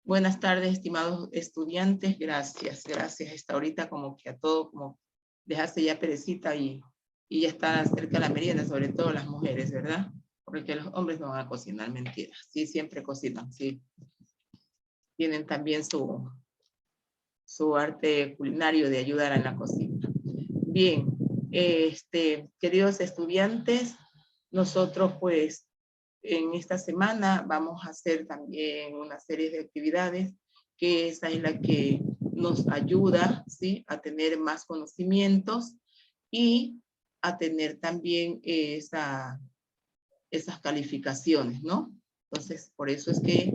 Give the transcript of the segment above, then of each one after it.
Buenas tardes, estimados estudiantes. Gracias. Hasta ahorita como que a todo como dejaste ya perecita y ya está cerca la merienda, sobre todo las mujeres, ¿verdad? Porque los hombres no van a cocinar, mentiras. Sí, siempre cocinan, sí. Tienen también su arte culinario de ayudar en la cocina. Bien, queridos estudiantes, nosotros pues en esta semana vamos a hacer también una serie de actividades que esa es la que nos ayuda, ¿sí?, a tener más conocimientos y a tener también esas calificaciones, ¿no? Entonces, por eso es que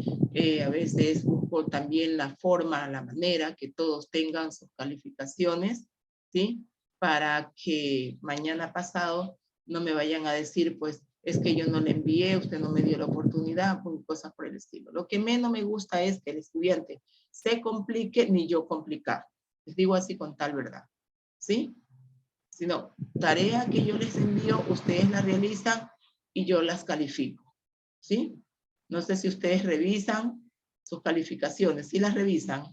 a veces busco también la forma, la manera que todos tengan sus calificaciones, ¿sí? Para que mañana pasado no me vayan a decir, pues, es que yo no le envié, usted no me dio la oportunidad, cosas por el estilo. Lo que menos me gusta es que el estudiante se complique ni yo complicar. Les digo así con tal verdad, ¿sí? Sino, tarea que yo les envío, ustedes la realizan y yo las califico, ¿sí? No sé si ustedes revisan sus calificaciones, ¿sí las revisan?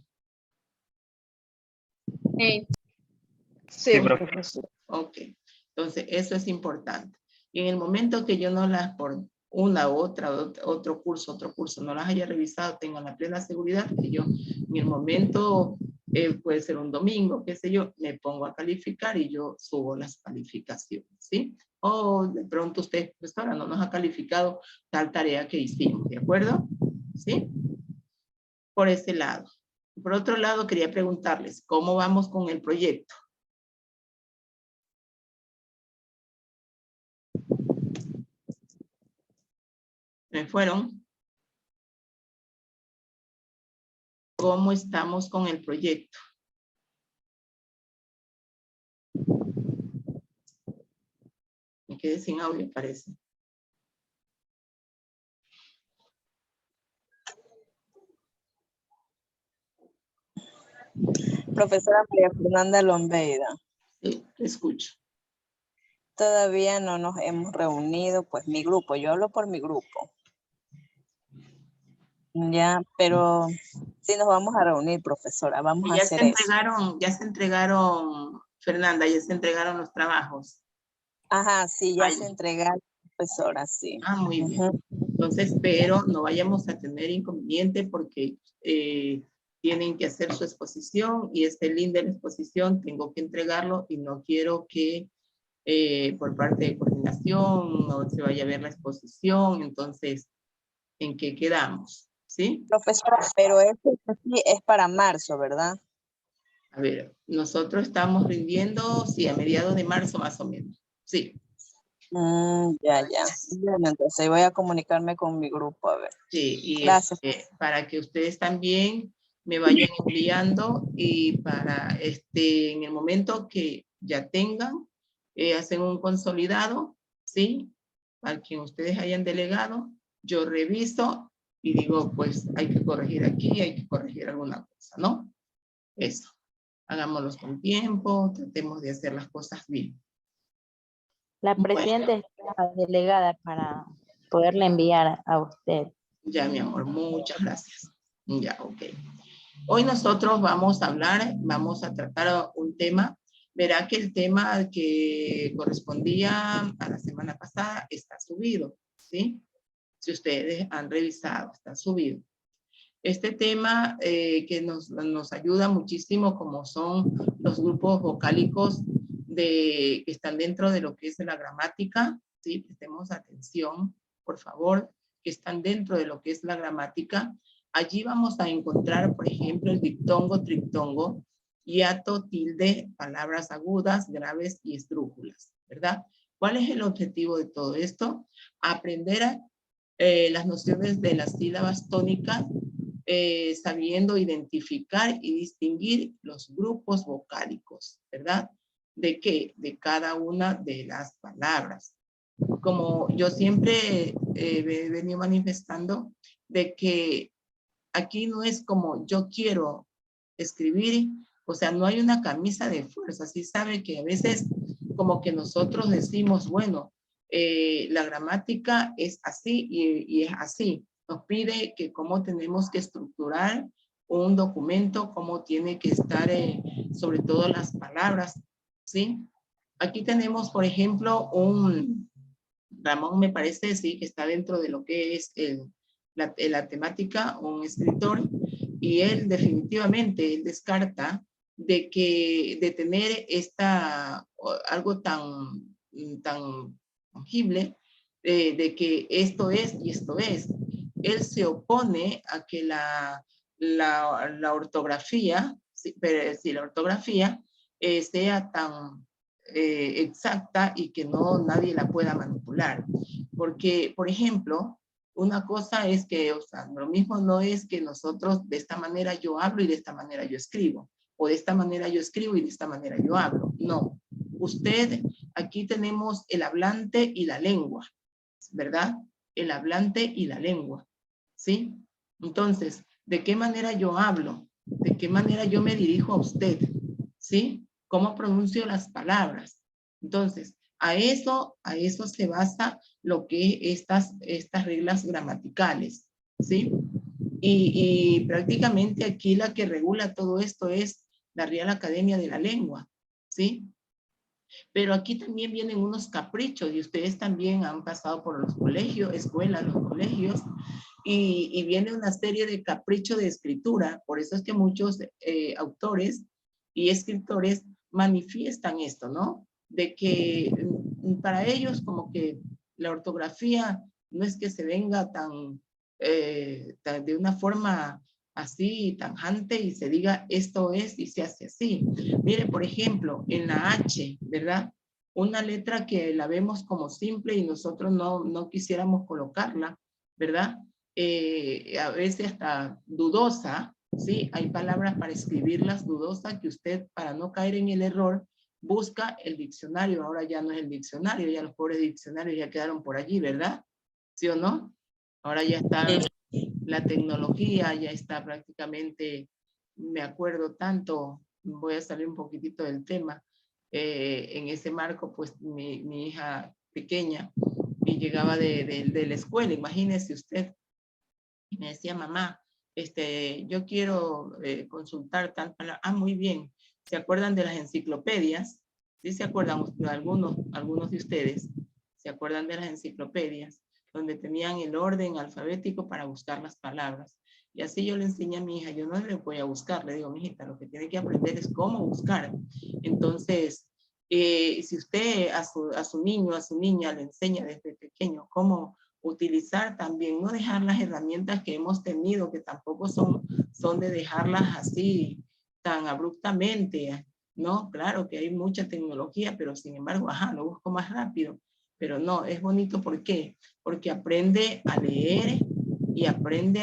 Sí, sí, profesor. Ok, entonces eso es importante. Y en el momento que yo no las, por una u otra, otro curso, no las haya revisado, tengo la plena seguridad que yo en el momento, puede ser un domingo, qué sé yo, me pongo a calificar y yo subo las calificaciones, ¿sí? O de pronto usted, pues ahora no nos ha calificado tal tarea que hicimos, ¿de acuerdo? ¿Sí? Por ese lado. Por otro lado, quería preguntarles, ¿cómo vamos con el proyecto? ¿Me fueron? ¿Cómo estamos con el proyecto? Me quedé sin audio, parece. Profesora María Fernanda Lombeida. Sí, te escucho. Todavía no nos hemos reunido, pues mi grupo, yo hablo por mi grupo. Ya, pero sí nos vamos a reunir, profesora, vamos a hacer eso. Ya se entregaron, Fernanda, ya se entregaron los trabajos. Ajá, sí, ya se entregaron, profesora, sí. Ah, muy bien. Entonces, pero no vayamos a tener inconveniente porque tienen que hacer su exposición y este link de la exposición tengo que entregarlo y no quiero que por parte de coordinación no se vaya a ver la exposición. Entonces, ¿en qué quedamos? ¿Sí? Profesora, pero esto sí es para marzo, ¿verdad? A ver, nosotros estamos rindiendo, sí, a mediados de marzo más o menos. Sí. Ya. Bueno, entonces voy a comunicarme con mi grupo, a ver. Sí, y Gracias. para que ustedes también me vayan enviando y para en el momento que ya tengan, hacen un consolidado, ¿sí? Al quien ustedes hayan delegado, yo reviso y digo, pues hay que corregir aquí, hay que corregir alguna cosa, ¿no? Eso. Hagámoslos con tiempo, tratemos de hacer las cosas bien. La presidenta está delegada para poderle enviar a usted. Ya, mi amor, muchas gracias. Ya, ok. Hoy nosotros vamos a tratar un tema. Verá que el tema que correspondía a la semana pasada está subido, ¿sí? Si ustedes han revisado, está subido. Este tema que nos ayuda muchísimo, como son los grupos vocálicos que están dentro de lo que es la gramática, ¿sí? Prestemos atención, por favor, que están dentro de lo que es la gramática. Allí vamos a encontrar, por ejemplo, el diptongo, triptongo, hiato, tilde, palabras agudas, graves y esdrújulas, ¿verdad? ¿Cuál es el objetivo de todo esto? Aprender las nociones de las sílabas tónicas, sabiendo identificar y distinguir los grupos vocálicos, ¿verdad? ¿De qué? De cada una de las palabras. Como yo siempre he venido manifestando, de que aquí no es como yo quiero escribir, o sea, no hay una camisa de fuerza. Sí sabe que a veces como que nosotros decimos, bueno, la gramática es así y es así. Nos pide que cómo tenemos que estructurar un documento, cómo tiene que estar, sobre todo las palabras, ¿sí? Aquí tenemos, por ejemplo, Ramón me parece, sí, que está dentro de lo que es la temática, un escritor, y él definitivamente él descarta de tener algo tan tangible, de que esto es y esto es. Él se opone a que la ortografía, la ortografía sea tan exacta y que nadie la pueda manipular. Porque, por ejemplo, una cosa es que, o sea, lo mismo no es que nosotros de esta manera yo hablo y de esta manera yo escribo, o de esta manera yo escribo y de esta manera yo hablo. No. Usted, aquí tenemos el hablante y la lengua, ¿verdad? El hablante y la lengua, ¿sí? Entonces, ¿de qué manera yo hablo? ¿De qué manera yo me dirijo a usted? ¿Sí? ¿Cómo pronuncio las palabras? Entonces, a eso se basa lo que estas reglas gramaticales, ¿sí? Y prácticamente aquí la que regula todo esto es la Real Academia de la Lengua, ¿sí? Pero aquí también vienen unos caprichos y ustedes también han pasado por los colegios, escuelas, los colegios, y viene una serie de caprichos de escritura. Por eso es que muchos autores y escritores manifiestan esto, ¿no? De que para ellos como que la ortografía no es que se venga de una forma así, tajante, y se diga esto es y se hace así. Mire, por ejemplo, en la H, ¿verdad? Una letra que la vemos como simple y nosotros no quisiéramos colocarla, ¿verdad? A veces hasta dudosa, ¿sí? Hay palabras para escribirlas dudosas que usted, para no caer en el error, busca el diccionario. Ahora ya no es el diccionario, ya los pobres diccionarios ya quedaron por allí, ¿verdad? ¿Sí o no? Ahora ya está la tecnología, ya está prácticamente, me acuerdo tanto, voy a salir un poquitito del tema, en ese marco, pues mi hija pequeña, y llegaba de la escuela, imagínese usted, y me decía, mamá, yo quiero consultar tal palabra. Ah, muy bien. ¿Se acuerdan de las enciclopedias? ¿Sí se acuerdan algunos de ustedes? ¿Se acuerdan de las enciclopedias? Donde tenían el orden alfabético para buscar las palabras. Y así yo le enseñé a mi hija, yo no le voy a buscar, le digo, mi hijita, lo que tiene que aprender es cómo buscar. Entonces, si usted a su niño, a su niña le enseña desde pequeño cómo utilizar también, no dejar las herramientas que hemos tenido, que tampoco son de dejarlas así tan abruptamente, ¿no? Claro que hay mucha tecnología, pero sin embargo, ajá, lo busco más rápido. Pero no, es bonito, ¿por qué? Porque aprende a leer y aprende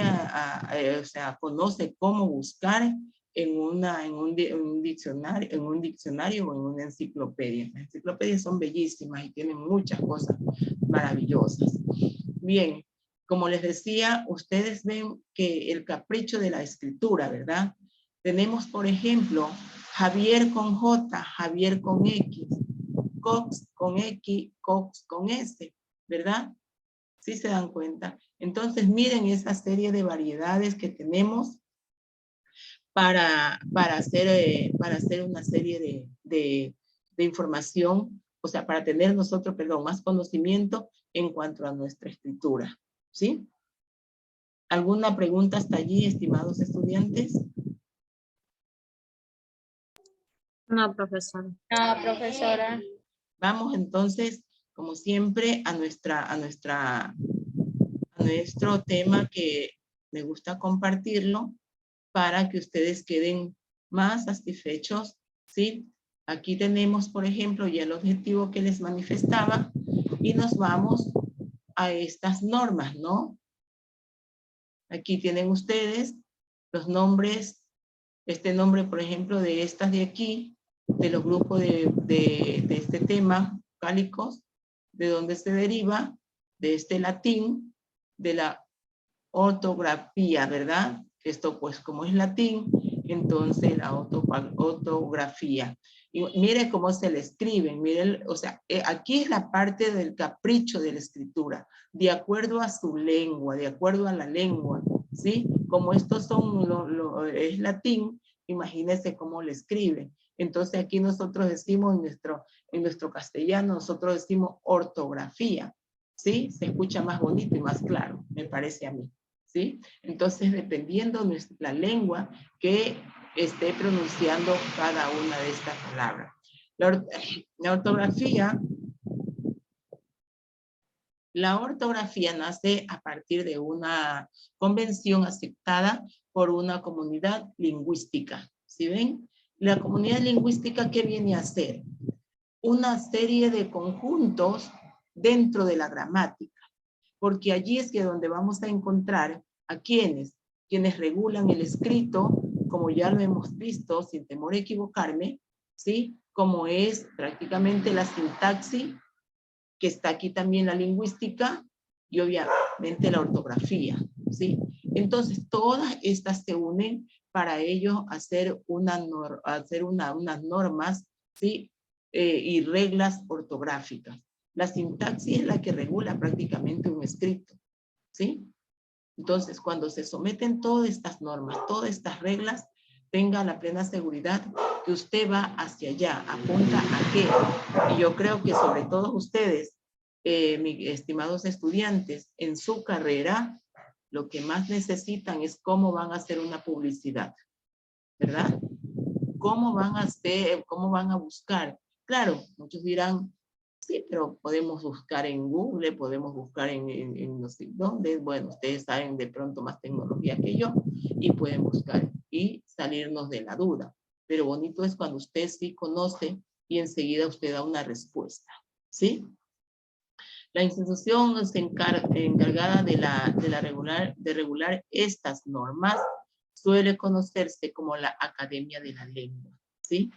o sea, conoce cómo buscar en un diccionario o en una enciclopedia. Las enciclopedias son bellísimas y tienen muchas cosas maravillosas. Bien, como les decía, ustedes ven que el capricho de la escritura, ¿verdad? Tenemos, por ejemplo, Javier con J, Javier con X, Cox con X, Cox con S, ¿verdad? ¿Sí se dan cuenta? Entonces, miren esa serie de variedades que tenemos para hacer una serie de información, o sea, para tener nosotros, perdón, más conocimiento en cuanto a nuestra escritura, ¿sí? ¿Alguna pregunta hasta allí, estimados estudiantes? No, profesora. No, profesora. Vamos entonces, como siempre, a nuestro tema que me gusta compartirlo para que ustedes queden más satisfechos, ¿sí? Aquí tenemos, por ejemplo, ya el objetivo que les manifestaba y nos vamos a estas normas, ¿no? Aquí tienen ustedes los nombres, este nombre, por ejemplo, de estas de aquí, de los grupos de este tema, cálicos, de donde se deriva, de este latín, de la ortografía, ¿verdad? Esto, pues, como es latín, entonces la ortografía. Y mire cómo se le escribe, mire, o sea, aquí es la parte del capricho de la escritura, de acuerdo a su lengua, de acuerdo a la lengua, ¿sí? Como estos son, es latín, imagínense cómo le escriben. Entonces aquí nosotros decimos en nuestro castellano, nosotros decimos ortografía, ¿sí? Se escucha más bonito y más claro, me parece a mí, ¿sí? Entonces, dependiendo de la lengua que esté pronunciando cada una de estas palabras. La ortografía nace a partir de una convención aceptada por una comunidad lingüística. ¿Sí ven? La comunidad lingüística, ¿qué viene a hacer? Una serie de conjuntos dentro de la gramática. Porque allí es que donde vamos a encontrar a quienes regulan el escrito, como ya lo hemos visto, sin temor a equivocarme, ¿sí? Como es prácticamente la sintaxis, que está aquí también la lingüística, y obviamente la ortografía, ¿sí? Entonces, todas estas se unen para ello hacer unas normas, ¿sí? Y reglas ortográficas. La sintaxis es la que regula prácticamente un escrito, ¿sí? Entonces, cuando se someten todas estas normas, todas estas reglas, tenga la plena seguridad que usted va hacia allá, apunta a qué. Y yo creo que sobre todo ustedes, mis estimados estudiantes, en su carrera, lo que más necesitan es cómo van a hacer una publicidad, ¿verdad? ¿Cómo van a hacer, cómo van a buscar? Claro, muchos dirán, sí, pero podemos buscar en Google, podemos buscar en no sé dónde. Bueno, ustedes saben de pronto más tecnología que yo y pueden buscar y salirnos de la duda. Pero bonito es cuando usted sí conoce y enseguida usted da una respuesta, ¿sí? La institución encargada de regular estas normas suele conocerse como la Academia de la Lengua, ¿sí?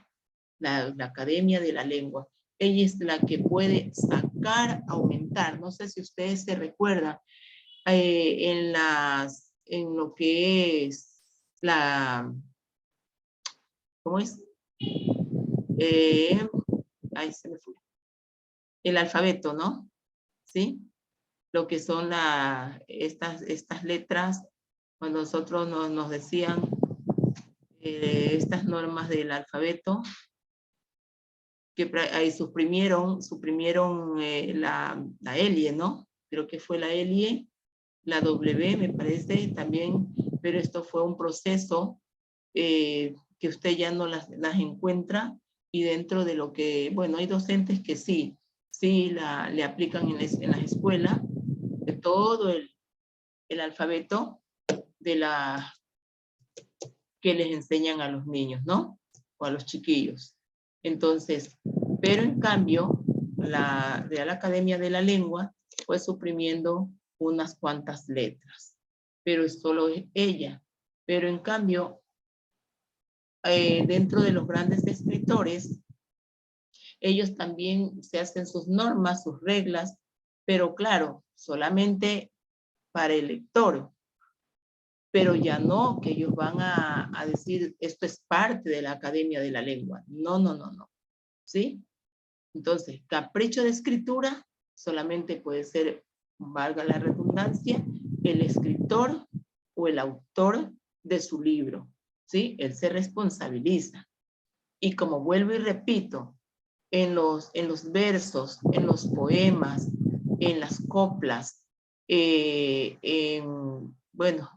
La Academia de la Lengua. Ella es la que puede sacar, aumentar. No sé si ustedes se recuerdan en lo que es ¿cómo es? Ahí se me fue. El alfabeto, ¿no? ¿Sí? Lo que son estas letras, cuando nosotros nos decían estas normas del alfabeto, que ahí suprimieron la L, ¿no? Creo que fue la L, la W me parece también, pero esto fue un proceso que usted ya no las encuentra, y dentro de lo que, bueno, hay docentes que sí le aplican en las escuelas, de todo el alfabeto que les enseñan a los niños, ¿no? O a los chiquillos. Entonces, pero en cambio, la Real Academia de la Lengua fue suprimiendo unas cuantas letras, pero es solo ella. Pero en cambio, dentro de los grandes escritores, ellos también se hacen sus normas, sus reglas, pero claro, solamente para el lector. Pero ya no que ellos van a decir, esto es parte de la Academia de la Lengua. No, no, no, no. ¿Sí? Entonces, capricho de escritura solamente puede ser, valga la redundancia, el escritor o el autor de su libro. ¿Sí? Él se responsabiliza. Y como vuelvo y repito, en los versos, en los poemas, en las coplas, bueno,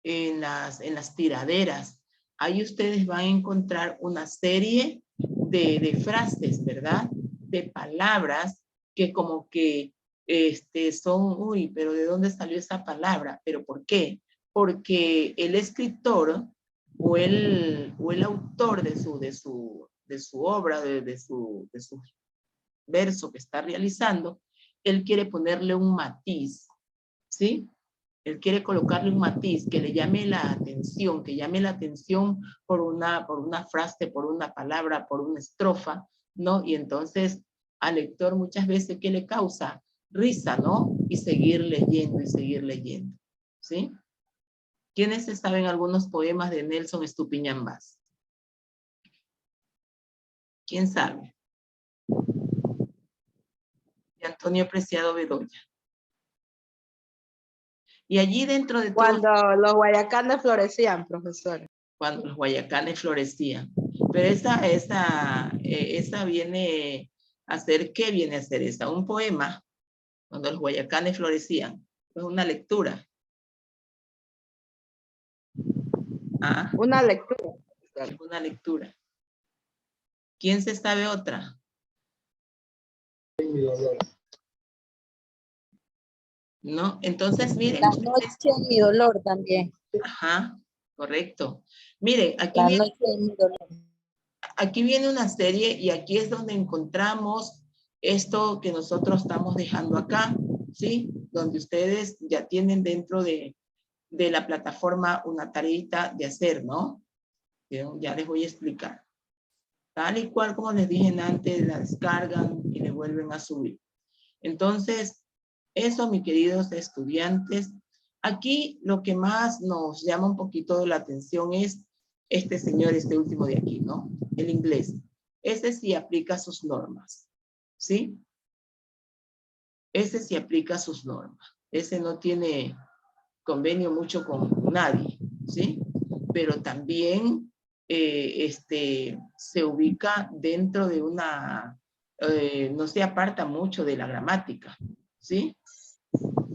en las tiraderas, ahí ustedes van a encontrar una serie de frases, ¿verdad? De palabras que como que son, uy, pero ¿de dónde salió esa palabra? ¿Pero por qué? Porque el escritor o el autor de su obra, de su verso que está realizando, él quiere ponerle un matiz, ¿sí? Él quiere colocarle un matiz que le llame la atención, por una frase, por una palabra, por una estrofa, ¿no? Y entonces al lector muchas veces, ¿qué le causa? Risa, ¿no? Y seguir leyendo, ¿sí? ¿Quiénes se saben algunos poemas de Nelson Estupiñán Vaz? ¿Quién sabe? De Antonio Preciado Bedoya. Y allí dentro de todo... Cuando los guayacanes florecían, profesor. Cuando los guayacanes florecían. Pero esa viene a ser, ¿qué viene a ser esa? Un poema, cuando los guayacanes florecían. Es una lectura. Ah, Una lectura. es una lectura. ¿Quién se sabe otra? ¿No? Entonces, miren. La noche en mi dolor también. Ajá, correcto. Miren, La noche en mi dolor. aquí viene una serie y aquí es donde encontramos esto que nosotros estamos dejando acá, ¿sí? Donde ustedes ya tienen dentro de la plataforma una tareita de hacer, ¿no? Ya les voy a explicar. Tal y cual como les dije antes, la descargan y le vuelven a subir. Entonces, eso, mis queridos estudiantes, aquí lo que más nos llama un poquito la atención es este señor, este último de aquí, ¿no? El inglés. Ese sí aplica sus normas, ¿sí? Ese sí aplica sus normas. Ese no tiene convenio mucho con nadie, ¿sí? Pero también se ubica dentro de una, no se aparta mucho de la gramática, ¿sí?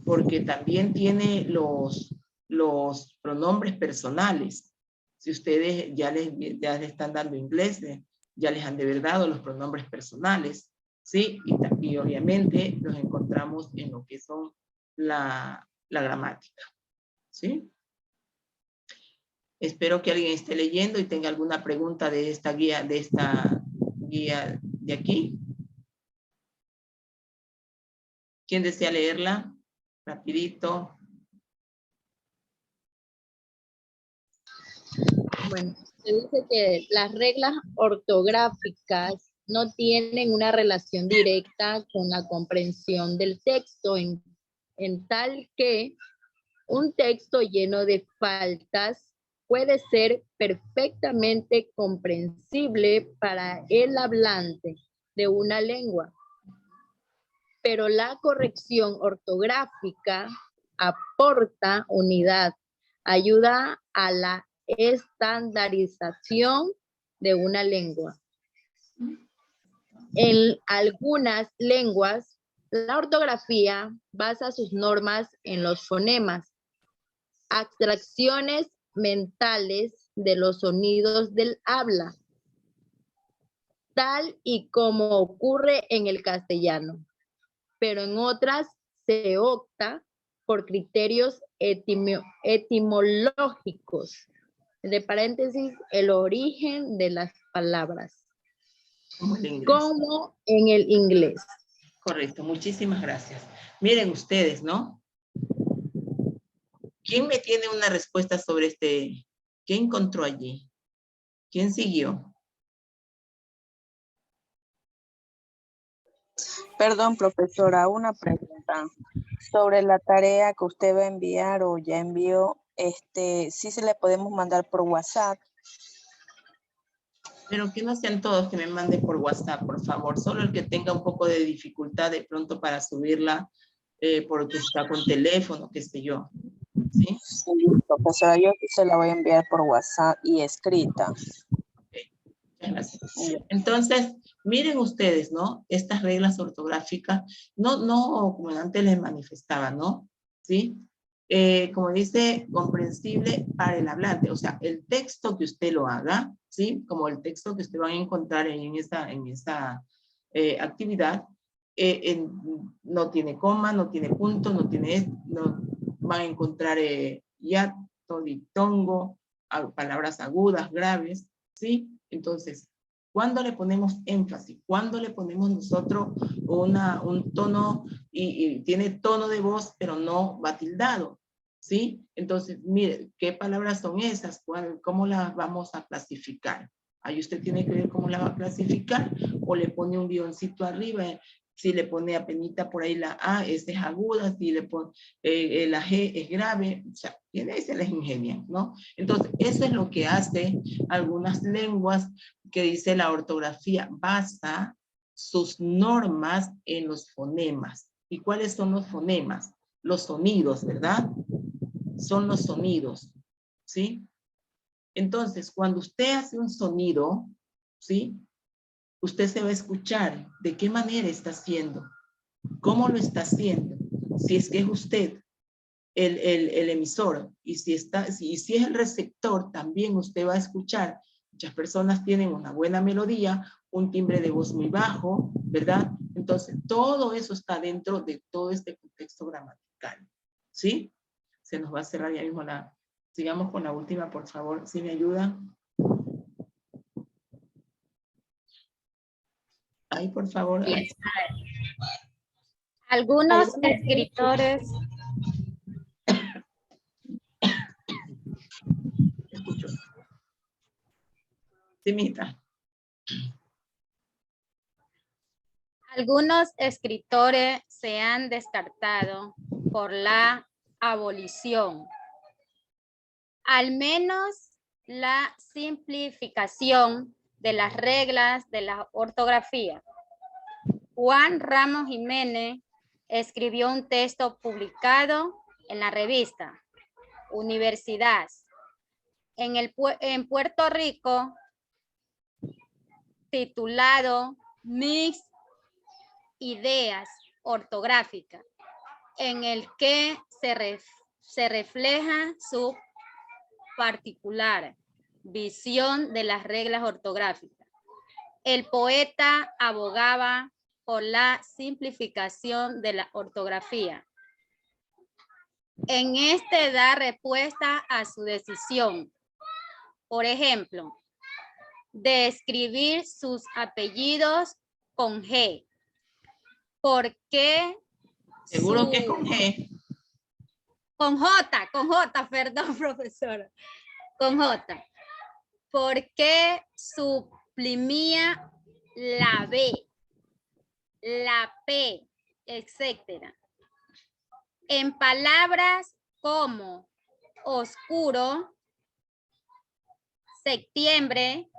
Porque también tiene los pronombres personales. Si ustedes ya les están dando inglés, ya les han de haber dado los pronombres personales, ¿sí? Y obviamente los encontramos en lo que son la gramática, ¿sí? Espero que alguien esté leyendo y tenga alguna pregunta de esta guía de aquí. ¿Quién desea leerla? Rapidito. Bueno, se dice que las reglas ortográficas no tienen una relación directa con la comprensión del texto en tal que un texto lleno de faltas puede ser perfectamente comprensible para el hablante de una lengua, pero la corrección ortográfica aporta unidad, ayuda a la estandarización de una lengua. En algunas lenguas, la ortografía basa sus normas en los fonemas, abstracciones mentales de los sonidos del habla, tal y como ocurre en el castellano, pero en otras se opta por criterios etimológicos, de paréntesis, el origen de las palabras, como en el inglés. Correcto, muchísimas gracias. Miren ustedes, ¿no? ¿Quién me tiene una respuesta sobre este? ¿Qué encontró allí? ¿Quién siguió? Perdón, profesora, una pregunta. Sobre la tarea que usted va a enviar o ya envió, sí se le podemos mandar por WhatsApp. Pero que no sean todos que me manden por WhatsApp, por favor. Solo el que tenga un poco de dificultad de pronto para subirla porque está con teléfono, qué sé yo. ¿Sí? Sí, profesora, yo sí se la voy a enviar por WhatsApp y escrita. Okay. Muchas gracias. Entonces, miren ustedes, ¿no? Estas reglas ortográficas, no como antes les manifestaba, ¿no? ¿Sí? Como dice, comprensible para el hablante. O sea, el texto que usted lo haga, ¿sí? Como el texto que usted va a encontrar en esa actividad, no tiene coma, no tiene punto, no van a encontrar hiato, diptongo, palabras agudas, graves, ¿sí? Entonces, ¿cuándo le ponemos énfasis? ¿Cuándo le ponemos nosotros un tono y tiene tono de voz, pero no va tildado? ¿Sí? Entonces, mire, ¿qué palabras son esas? ¿Cómo las vamos a clasificar? Ahí usted tiene que ver cómo la va a clasificar o le pone un guioncito arriba Si le pone apenita por ahí la A, esa es aguda, si le pone la G es grave, o sea, se les ingenian, ¿no? Entonces, eso es lo que hace algunas lenguas que dice la ortografía basa sus normas en los fonemas. ¿Y cuáles son los fonemas? Los sonidos, ¿verdad? Son los sonidos, ¿sí? Entonces, cuando usted hace un sonido, ¿sí? Usted se va a escuchar de qué manera está haciendo, cómo lo está haciendo, si es que es usted el emisor, y si es el receptor, también usted va a escuchar. Muchas personas tienen una buena melodía, un timbre de voz muy bajo, ¿verdad? Entonces, todo eso está dentro de todo este contexto gramatical, ¿sí? Se nos va a cerrar ya mismo sigamos con la última, por favor, si me ayudan. Ahí, por favor. Yes. Algunos escritores Escucho. Simita. Algunos escritores se han descartado por la abolición. Al menos la simplificación de las reglas de la ortografía. Juan Ramos Jiménez escribió un texto publicado en la revista Universidad en Puerto Rico titulado Mix Ideas Ortográficas, en el que se refleja su particular visión de las reglas ortográficas. El poeta abogaba por la simplificación de la ortografía. En este da respuesta a su decisión. Por ejemplo, de escribir sus apellidos con G. ¿Por qué? Seguro que con G. Con J, perdón, profesora. Con J. ¿Por qué suprimía la B, la P, etcétera? En palabras como oscuro, septiembre,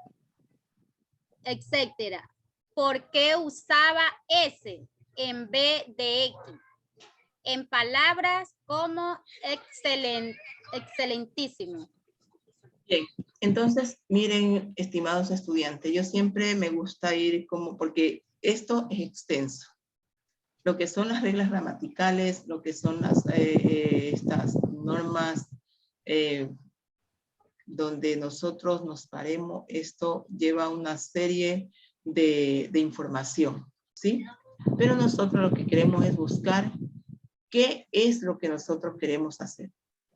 etcétera. ¿Por qué usaba S en vez de X? En palabras como excelentísimo. Bien, entonces, miren, estimados estudiantes, yo siempre me gusta ir porque esto es extenso. Lo que son las reglas gramaticales, lo que son estas normas donde nosotros nos paremos, esto lleva una serie de información, ¿sí? Pero nosotros lo que queremos es buscar qué es lo que nosotros queremos hacer.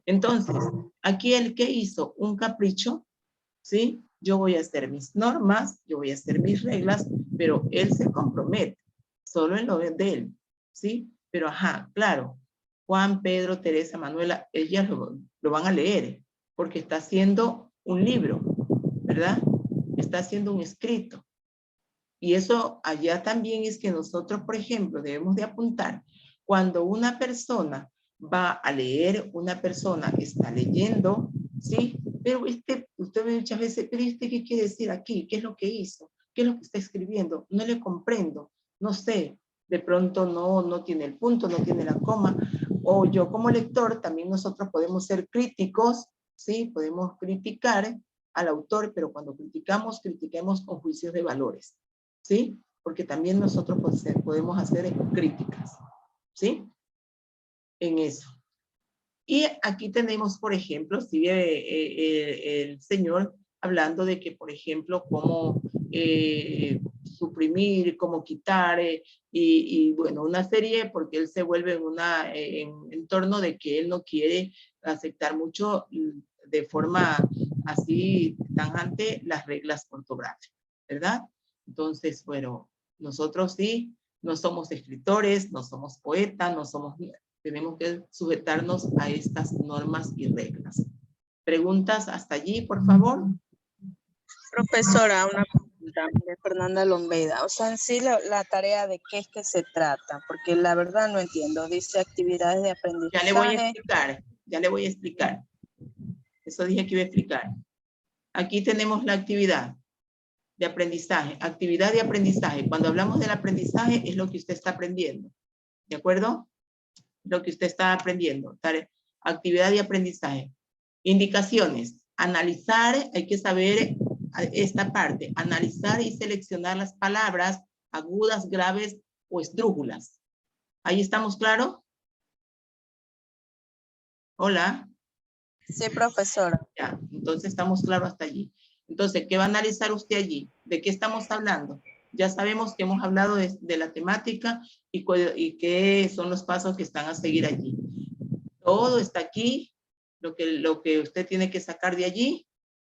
Entonces, aquí el que hizo un capricho, ¿sí? Yo voy a hacer mis normas, yo voy a hacer mis reglas, pero él se compromete, solo en lo de él, ¿sí? Pero ajá, claro, Juan, Pedro, Teresa, Manuela, ellas lo van a leer, porque está haciendo un libro, ¿verdad? Está haciendo un escrito. Y eso allá también es que nosotros, por ejemplo, debemos de apuntar, cuando una persona va a leer, una persona está leyendo, ¿sí? Pero usted ve muchas veces, pero ¿qué quiere decir aquí? ¿Qué es lo que hizo? ¿Qué es lo que está escribiendo? No le comprendo, no sé. De pronto no tiene el punto, no tiene la coma. O yo como lector, también nosotros podemos ser críticos, ¿sí? Podemos criticar al autor, pero cuando critiquemos con juicios de valores, ¿sí? Porque también nosotros podemos hacer críticas, ¿sí? En eso. Y aquí tenemos, por ejemplo, sigue el señor hablando de que, por ejemplo, cómo suprimir, cómo quitar, y bueno, una serie, porque él se vuelve en torno de que él no quiere aceptar mucho de forma así tajante las reglas ortográficas, ¿verdad? Entonces, bueno, nosotros sí, no somos escritores, no somos poetas, no somos... Tenemos que sujetarnos a estas normas y reglas. ¿Preguntas hasta allí, por favor? Profesora, pregunta de Fernanda Lombeda. O sea, en sí la tarea de qué es que se trata, porque la verdad no entiendo. Dice actividades de aprendizaje. Ya le voy a explicar, ya le voy a explicar. Eso dije que iba a explicar. Aquí tenemos la actividad de aprendizaje, actividad de aprendizaje. Cuando hablamos del aprendizaje es lo que usted está aprendiendo, ¿de acuerdo? Lo que usted está aprendiendo, actividad de aprendizaje. Indicaciones, analizar, hay que saber esta parte, analizar y seleccionar las palabras agudas, graves o esdrújulas. ¿Ahí estamos claros? Hola. Sí, profesora. Ya, entonces estamos claros hasta allí. Entonces, ¿qué va a analizar usted allí? ¿De qué estamos hablando? Ya sabemos que hemos hablado de la temática y qué son los pasos que están a seguir allí. Todo está aquí, lo que usted tiene que sacar de allí,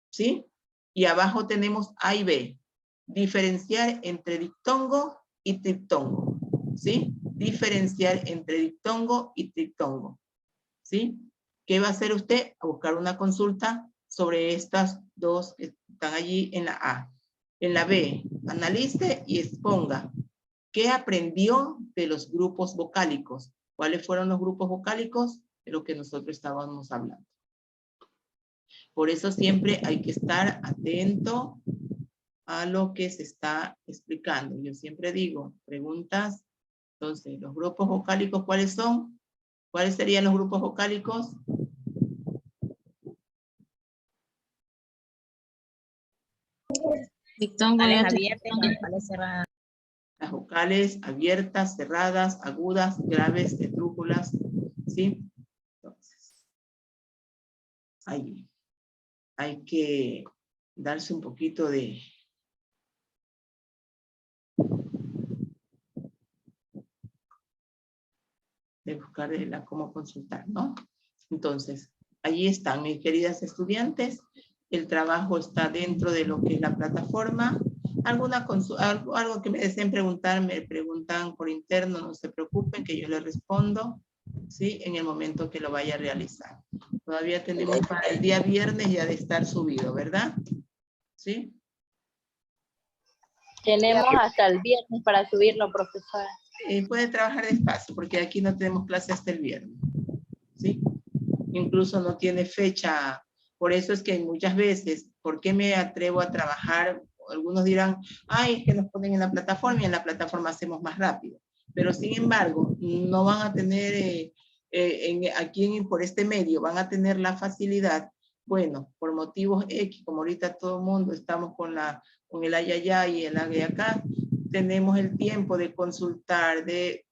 ¿sí? Y abajo tenemos A y B. Diferenciar entre diptongo y triptongo, ¿sí? Diferenciar entre diptongo y triptongo, ¿sí? ¿Qué va a hacer usted? A buscar una consulta sobre estas dos que están allí en la A. En la B, analice y exponga. ¿Qué aprendió de los grupos vocálicos? ¿Cuáles fueron los grupos vocálicos? De lo que nosotros estábamos hablando. Por eso siempre hay que estar atento a lo que se está explicando. Yo siempre digo, preguntas. Entonces, ¿los grupos vocálicos cuáles son? ¿Cuáles serían los grupos vocálicos? Diptongo Vocales y abiertas y vocales cerradas. Las vocales abiertas, cerradas, agudas, graves, esdrújulas, ¿sí? Entonces, ahí hay que darse un poquito de buscar cómo consultar, ¿no? Entonces, allí están, mis queridas estudiantes. El trabajo está dentro de lo que es la plataforma. Algo que me deseen preguntar, me preguntan por interno, no se preocupen, que yo les respondo, ¿sí? En el momento que lo vaya a realizar. Todavía tenemos para el día viernes ya de estar subido, ¿verdad? ¿Sí? Tenemos hasta el viernes para subirlo, profesora. Puede trabajar despacio, porque aquí no tenemos clase hasta el viernes, ¿sí? Incluso no tiene fecha. Por eso es que muchas veces, ¿por qué me atrevo a trabajar? Algunos dirán, ay, es que nos ponen en la plataforma y en la plataforma hacemos más rápido. Pero sin embargo, no van a tener, por este medio, van a tener la facilidad, bueno, por motivos X, como ahorita todo el mundo estamos con el ayayay y el acá, tenemos el tiempo de consultar, de